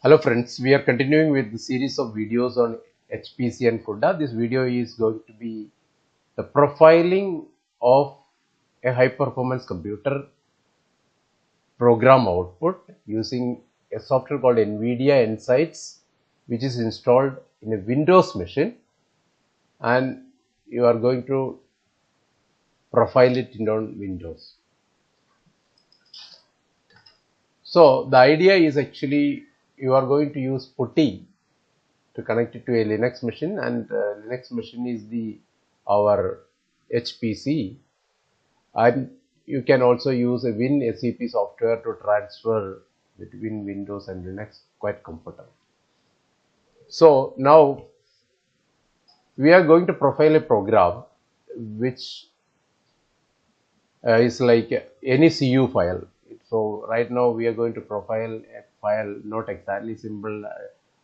Hello friends, we are continuing with the series of videos on HPC and cuda. This video is going to be the profiling of a high performance computer program output using a software called NVIDIA Insights, which is installed in a Windows machine, and you are going to profile it in on Windows. So the idea is actually you are going to use putty to connect it to a Linux machine, and Linux machine is our HPC, and you can also use a WinSCP software to transfer between Windows and Linux quite comfortable. So now we are going to profile a program which is like any CU file. So right now we are going to profile a file, not exactly symbol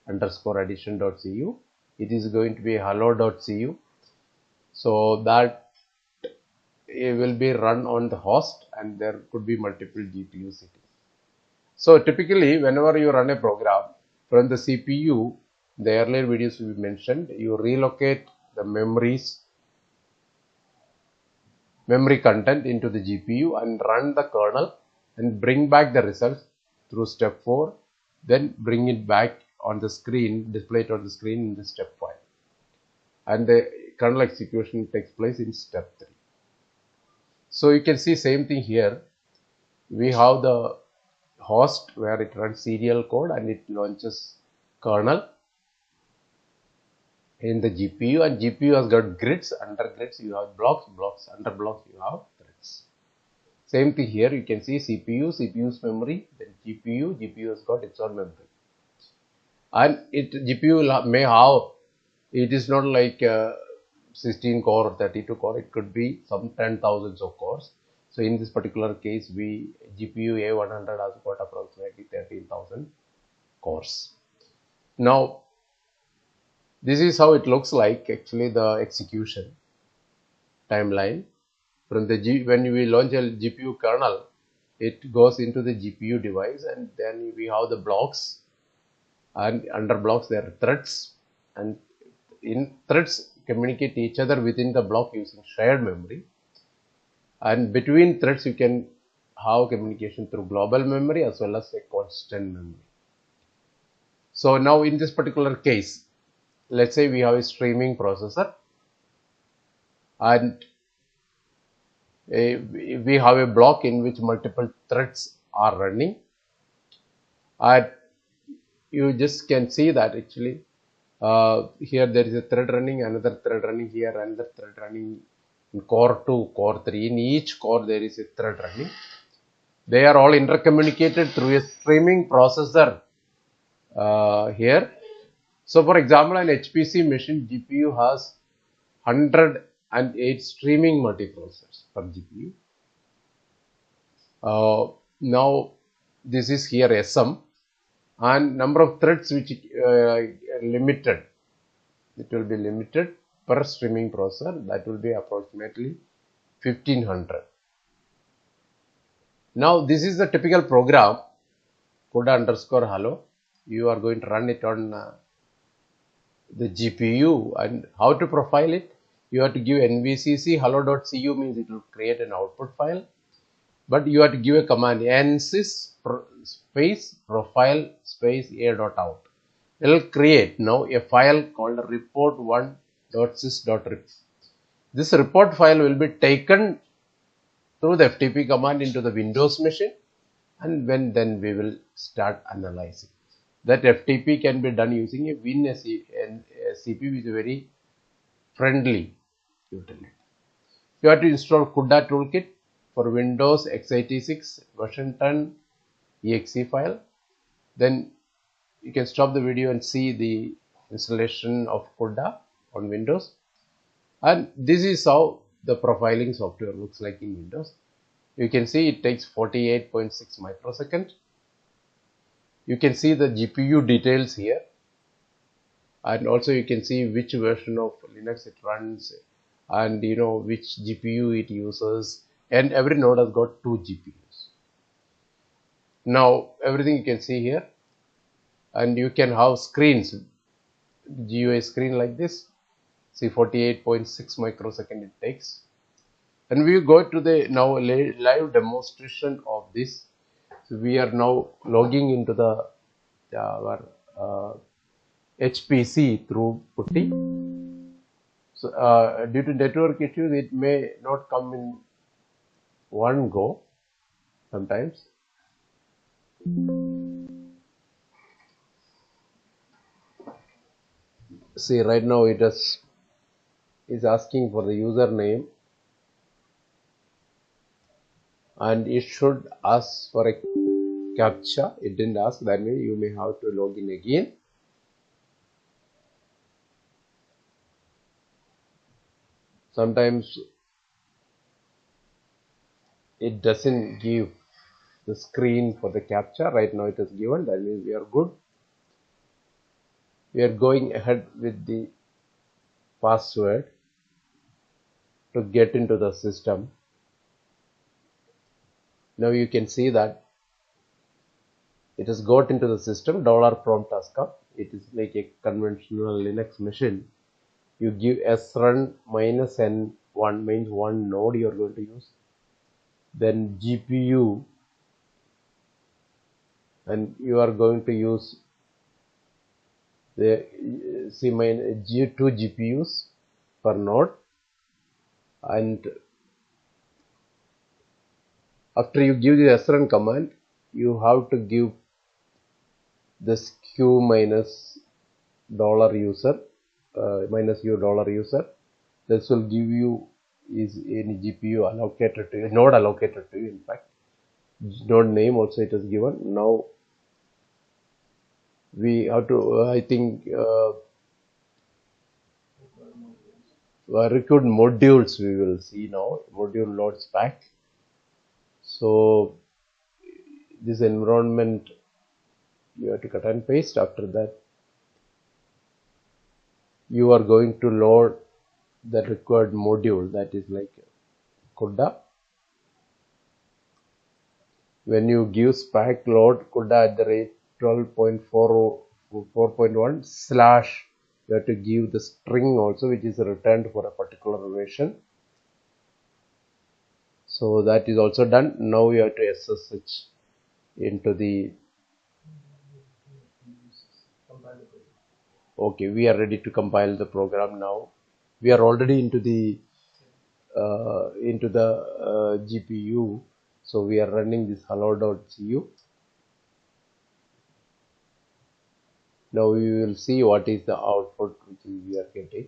underscore addition.cu. It is going to be hello.cu. So that it will be run on the host, and there could be multiple GPU sitting. So typically whenever you run a program from the CPU, the earlier videos we mentioned, you relocate the memory content into the GPU and run the kernel and bring back the results through step 4, then bring it back on the screen, display it on the screen in the step 5, and the kernel execution takes place in step 3. So you can see same thing here. We have the host where it runs serial code and it launches kernel in the GPU, and GPU has got grids. Under grids you have blocks, under blocks you have threads. Same thing here, you can see CPU's memory, then GPU has got its own memory, and GPU may have, it is not like 16 core or 32 core, it could be some 10,000s of cores. So in this particular case, GPU A100 has got approximately 13,000 cores. Now this is how it looks like actually, the execution timeline. From the when we launch a GPU kernel, it goes into the GPU device, and then we have the blocks, and under blocks there are threads, and in threads communicate each other within the block using shared memory, and between threads you can have communication through global memory as well as a constant memory. So now in this particular case, let's say we have a streaming processor, and we have a block in which multiple threads are running, and you just can see that actually here there is a thread running, another thread running here, another thread running in core 2, core 3. In each core there is a thread running. They are all intercommunicated through a streaming processor here. So for example, an HPC machine GPU has 108 streaming multiprocessors per GPU. Now this is here SM, and number of threads which limited, it will be limited per streaming processor, that will be approximately 1500. Now this is the typical program, cuda underscore hello. You are going to run it on the GPU, and how to profile it? You have to give nvcc hello.cu, means it will create an output file, but you have to give a command nsys space profile space a.out. It will create now a file called report1.sys.rip. This report file will be taken through the FTP command into the Windows machine, and then we will start analyzing. That FTP can be done using a WinSCP with a very friendly utility. You have to install cuda toolkit for Windows x86 version 10 exe file. Then you can stop the video and see the installation of cuda on Windows, and this is how the profiling software looks like in Windows. You can see it takes 48.6 microseconds. You can see the GPU details here, and also you can see which version of Linux it runs, and you know which GPU it uses, and every node has got 2 GPUs. Now everything you can see here, and you can have screens, GUI screen like this. See, 48.6 microsecond it takes. And we go to the now live demonstration of this. So we are now logging into the our HPC through Putty. So due to network issues, it may not come in one go sometimes. See, right now it is asking for the username, and it should ask for a captcha. It didn't ask, that means you may have to log in again. Sometimes it doesn't give the screen for the captcha. Right now it is given, that means we are good. We are going ahead with the password to get into the system. Now you can see that it has got into the system. $prompt has come. It is like a conventional Linux machine. You give srun -n1 means one node you are going to use. Then GPU, and you are going to use the two GPUs per node. And after you give the srun command, you have to give this q minus $user minus $user. This will give you is any GPU allocated to you, node allocated to you. In fact, node name also it is given. Now we have to I think record modules we will see now. Module loads back. So this environment you have to cut and paste. After that you are going to load the required module, that is like cuda. When you give spec load cuda at the rate 12.4.1 slash, you have to give the string also, which is returned for a particular version. So that is also done. Now you have to SSH into the. Okay, we are ready to compile the program now. We are already into the GPU. So we are running this hello.cu. Now we will see what is the output which we are getting.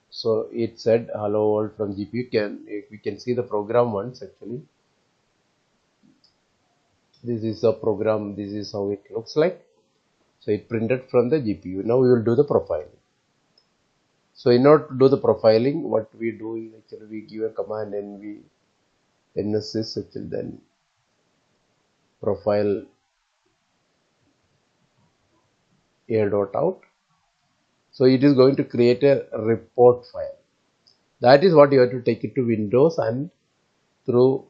So it said hello world from GPU. We can see the program once actually. This is the program. This is how it looks like. So it printed from the GPU. Now we will do the profiling. So in order to do the profiling, what we do is actually we give a command nvsys actually, then profile a.out. So it is going to create a report file. That is what you have to take it to Windows, and through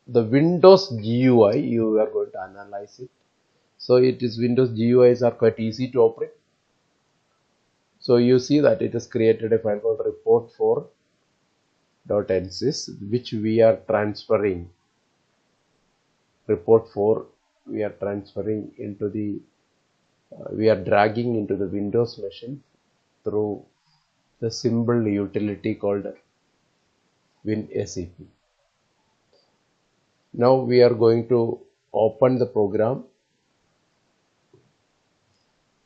the Windows GUI you are going to analyze it. So it is Windows GUIs are quite easy to operate. So you see that it has created a file called report4.nsys, which we are transferring. Report4 we are transferring into the we are dragging into the Windows machine through the symbol utility called WinACP. Now we are going to open the program,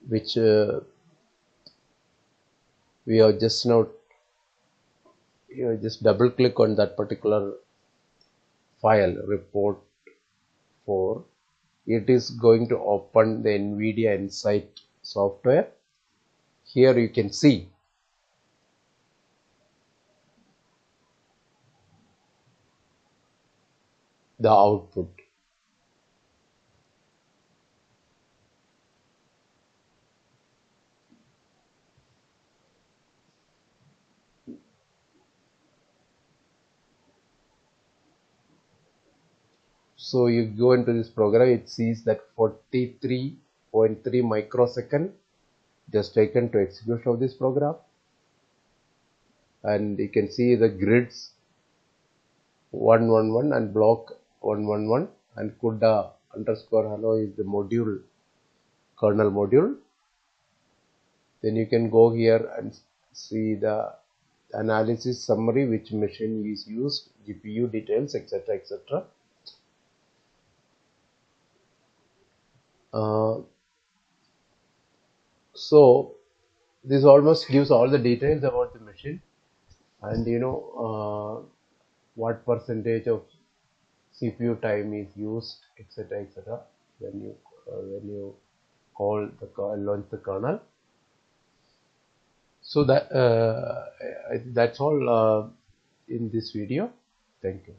which we have just now just double click on that particular file report4. It is going to open the NVIDIA Insight software. Here you can see the output. So you go into this program, it sees that 43.3 microsecond just taken to execution of this program, and you can see the grids 111 and block 111, and cuda underscore hello is the module, kernel module. Then you can go here and see the analysis summary, which machine is used, GPU details, etc., etc. So this almost gives all the details about the machine, and what percentage of CPU time is used, etc., etc. when you call the launch the kernel. So that's all in this video. Thank you.